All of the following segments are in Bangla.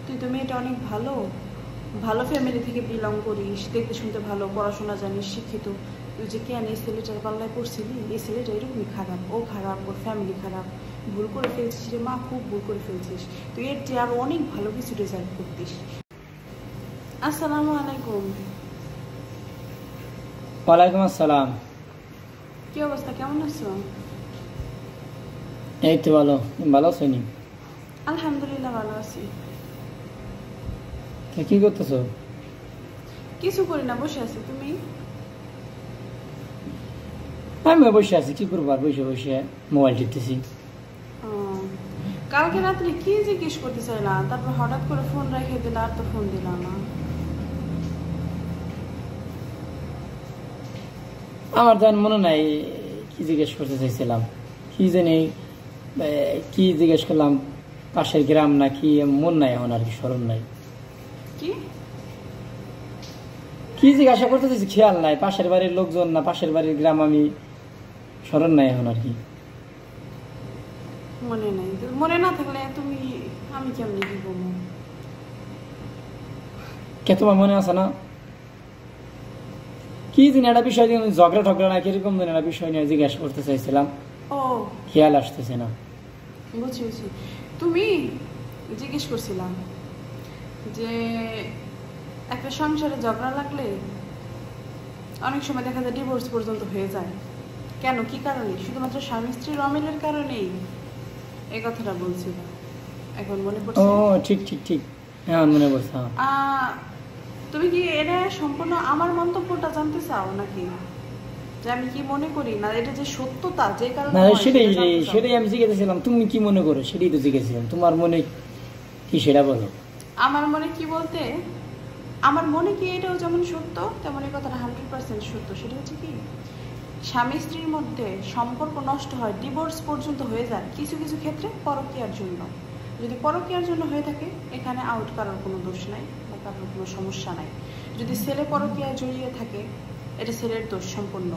তুই তো মেয়েটা অনেক ভালো, ভালো ফ্যামিলি থেকে বিলং করিস, দেখতে শুনতে ভালো, পড়াশোনা জানিস, শিক্ষিত। তুই যে কেন এই ছেলেটার পাল্লায় পড়ছিলি? এই ছেলেটা এরকমই খারাপ, ও খারাপ, ওর ফ্যামিলি খারাপ। ভুল করে ফেলছিস রে মা, খুব ভুল করে ফেলছিস। তুই এর চেয়ে আরো অনেক ভালো কিছু ডিজার্ভ করতিস। আসসালামু আলাইকুম। ওয়ালাইকুম আসসালাম। কি অবস্থা, কেমন আছো? এই তো ভালো। ভালো আছো নি? আলহামদুলিল্লাহ ভালো আছি। কি করতেছো? কিছু করি না, বসে আছি। তুমি? আমি বসে আছি, কি করবো আর, বসে বসে মোবাইল টিপতেছি। কালকে রাত্রে কি জিজ্ঞেস করতে চাইলাম, তারপর হঠাৎ করে ফোন রেখে দিলা, আর তো ফোন দিলাম না। আমার তো মনে নাই কি জিজ্ঞেস করতে চাইছিলাম, কি জানি কি জিজ্ঞেস করলাম, পাশের গ্রাম না কি, মন নাই এখন আর কি, স্মরণ নাই। কি কি জিজ্ঞাসা করতে চাইছি খেয়াল নাই, পাশের বাড়ির লোকজন না পাশের বাড়ির গ্রাম, আমি স্মরণ নাই এখন আর কি। মনে নাই? মনে না থাকলে তুমি আমি কেমনি কি বলবো? কে তোমার মনে আছে না? কি দিন একটা বিষয় নিয়ে ঝগড়া ঠগড়া না কিরকম দিন একটা বিষয় নিয়ে জিজ্ঞাসা করতে চাইছিলাম, ও খেয়াল আসতেছে না। বুঝছি বুঝছি। তুমি জিজ্ঞেস করছিলাম যে একটা সংসারে ঝগড়া লাগলে অনেক সময় দেখা যায় ডিভোর্স পর্যন্ত হয়ে যায়, কেন, কি কারণে? শুধুমাত্র স্বামী স্ত্রীর অমিলের কারণেই এই কথাটা বলছিল। এখন মনে ও পড়ছে? ঠিক ঠিক ঠিক, হ্যাঁ মনে পড়ছে। তুমি কি এটা সম্পূর্ণ আমার মন্তব্যটা জানতে চাও নাকি, যে আমি কি মনে করি, না এটা যে সত্যতা যে কারণে না হয় সেটাই সেটা জানতে চাও? সেটাই আমি জিজ্ঞেসছিলাম, তুমি কি মনে করো সেটাই তো জিজ্ঞেসছিলাম, তোমার মনে কি সেটা বলো। আমার মনে কি বলতে, আমার মনে কি এটাও যেমন সত্য তেমন এই কথাটা 100% সত্য। সেটা হচ্ছে কি, স্বামী স্ত্রীর মধ্যে সম্পর্ক নষ্ট হয়, ডিভোর্স পর্যন্ত হয়ে যায় কিছু কিছু ক্ষেত্রে পরকীয়ার জন্য। যদি পরকীয়ার জন্য হয়ে থাকে, এখানে আউট কারোর কোনো দোষ নাই বা কারোর কোনো সমস্যা নাই। যদি ছেলে পরকীয়ায় জড়িয়ে থাকে, এটা ছেলের দোষ সম্পূর্ণ।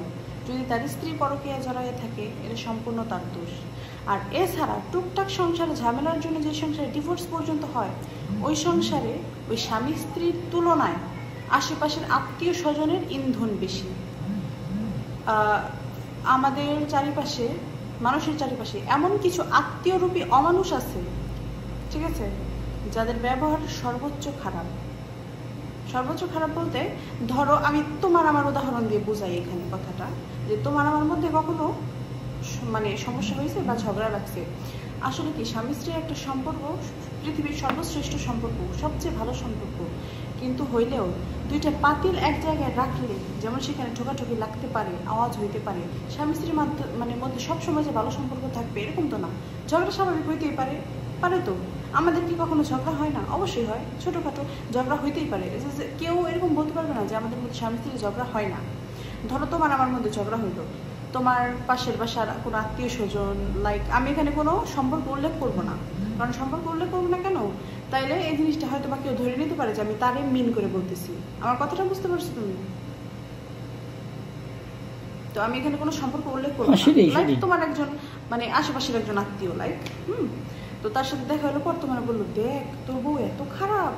যদি তার স্ত্রী পরকীয়ায় জড়িয়ে থাকে, এটা সম্পূর্ণ তার দোষ। আর এছাড়া টুকটাক সংসারে ঝামেলার জন্য যে সংসারে ডিভোর্স পর্যন্ত হয়, ওই সংসারে ওই স্বামী স্ত্রীর তুলনায় আশেপাশের আত্মীয় স্বজনের ইন্ধন বেশি। আমাদের চারিপাশে, মানুষের চারিপাশে এমন কিছু আত্মীয়রূপী অমানুষ আছে, ঠিক আছে, যাদের ব্যবহার সর্বোচ্চ খারাপ। সর্বোচ্চ খারাপ বলতে, ধরো আমি তোমার আমার উদাহরণ দিয়ে বোঝাই এখানে কথাটা, যে তোমার আমার মধ্যে কখনো মানে সমস্যা হয়েছে বা ঝগড়া লাগছে। আসলে কি, স্বামী স্ত্রীর একটা সম্পর্ক পৃথিবীর সর্বশ্রেষ্ঠ সম্পর্ক, সবচেয়ে ভালো সম্পর্ক, কিন্তু হইলেও দুইটা পাতিল এক জায়গায় রাখলে যেমন সেখানে ঠোকাঠুকি লাগতে পারে, আওয়াজ হইতে পারে। স্বামী স্ত্রীর মধ্যে সবসময় যে ভালো সম্পর্ক থাকবে এরকম তো না। ঝগড়া স্বাভাবিক হইতেই পারে, পারে তো। আমাদের কি কখনো ঝগড়া হয় না? অবশ্যই হয়, ছোটোখাটো ঝগড়া হইতেই পারে। কেউ এরকম বলতে পারবে না যে আমাদের মধ্যে স্বামী স্ত্রীর ঝগড়া হয় না। ধরো তোমার আমার মধ্যে ঝগড়া হইলো, তোমার পাশের বাসার কোনো আত্মীয় স্বজন, লাইক, আমি এখানে কোনো সম্পর্ক উল্লেখ করবো না, কারণ সম্পর্ক উল্লেখ করবো না কেন, তাইলে এই জিনিসটা হয়তো বা কেউ ধরে নিতে পারে যে আমি তারে মিন করে বলতেছি। আমার কথাটা বুঝতে পারছো তুমি? তো আমি এখানে কোনো সম্পর্ক উল্লেখ করবো না, লাইক তোমার একজন মানে আশেপাশের একজন আত্মীয়, লাইক তো তার সাথে দেখা হলো পর তোমার বললো, দেখ তোর বউ এত খারাপ,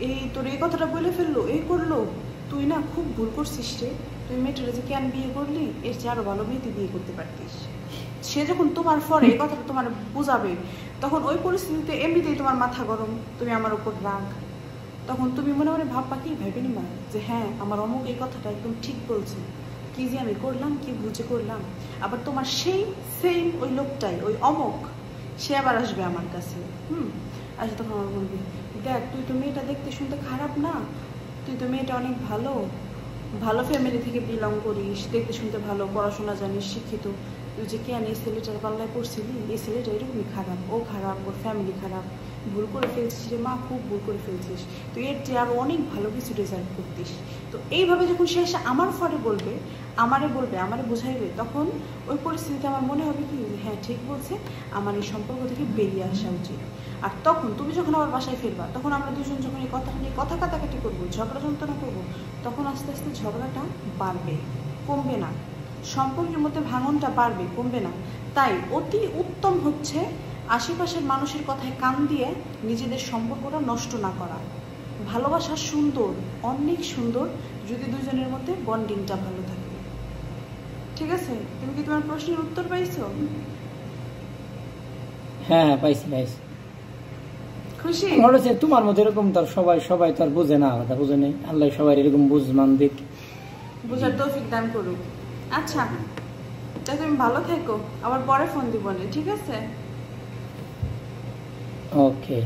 এই তোর এই কথাটা বলে ফেললো, এই করলো, তুই না খুব ভুল করছিস রে, তুই মেয়েটারে যে কেন বিয়ে করলি, এর চেয়ে আরো ভালো মেয়েতে বিয়ে করতে পারতিস। সে যখন তোমার পরে এই কথাটা তোমার বুঝাবে, তখন ওই পরিস্থিতিতে এমনিতেই তোমার মাথা গরম, তুমি আমার উপর রাগ, তখন তুমি মনে মনে ভাববা কি, ভেবে নিবা যে হ্যাঁ আমার অমুক এই কথাটা একদম ঠিক বলছে, কি যে আমি করলাম, কি বুঝে করলাম। আবার তোমার সেই সেম ওই লোকটাই, ওই অমুক, সে আবার আসবে আমার কাছে, আচ্ছা তখন আমার বলবি, দেখ তুই তো মেয়েটা দেখতে শুনতে খারাপ না, তুই তো মেয়েটা অনেক ভালো, ভালো ফ্যামিলি থেকে বিলং করিস, দেখতে শুনতে ভালো, পড়াশোনা জানিস, শিক্ষিত। তুই যে কেন এই ছেলেটার পাল্লায় পড়ছিলি? এই ছেলেটা এরকমই খারাপ, ও খারাপ, ওর ফ্যামিলি খারাপ। ভুল করে ফেলছিস রে মা, খুব ভুল করে ফেলছিস। তুই এর চেয়ে আরো অনেক ভালো কিছু ডিজার্ভ করতিস। তো এইভাবে যখন সে এসে আমার ফরে বলবে, আমারে বোঝাইবে, তখন ওই পরিস্থিতিতে আমার মনে হবে কি, হ্যাঁ ঠিক বলছে, আমার এই সম্পর্ক থেকে বেরিয়ে আসা উচিত। আর তখন তুমি যখন আমার বাসায় ফিরবা, তখন আমরা দুজন যখন এই কথা নিয়ে কথা কাটাকাটি করবো, ঝগড়া যন্ত্রণা করবো, তখন আস্তে আস্তে ঝগড়াটা বাড়বে, কমবে না। সম্পর্কের মধ্যে ভাঙনটা বাড়বে, কমবে না। তাই অতি উত্তম হচ্ছে আশেপাশের মানুষের কথায় কান দিয়ে নিজেদের সম্পর্কটা নষ্ট না করা। ভালোবাসা সুন্দর, অনেক সুন্দর, যদি দুজনের মধ্যে বন্ডিংটা ভালো থাকে। ঠিক আছে, তুমি কি তোমার প্রশ্নের উত্তর পাইছো? হ্যাঁ পাইছি। খুশি? তোমার মধ্যে এরকম তো সবাই তো আর বুঝে না, আলাদা বুঝে নেই। আল্লাহ সবাই এরকম বুঝমান দিক, বুঝার তৌফিক দান করুক। আচ্ছা, তাই তুমি ভালো থেকো, আবার পরে ফোন দিব না, ঠিক আছে? ওকে।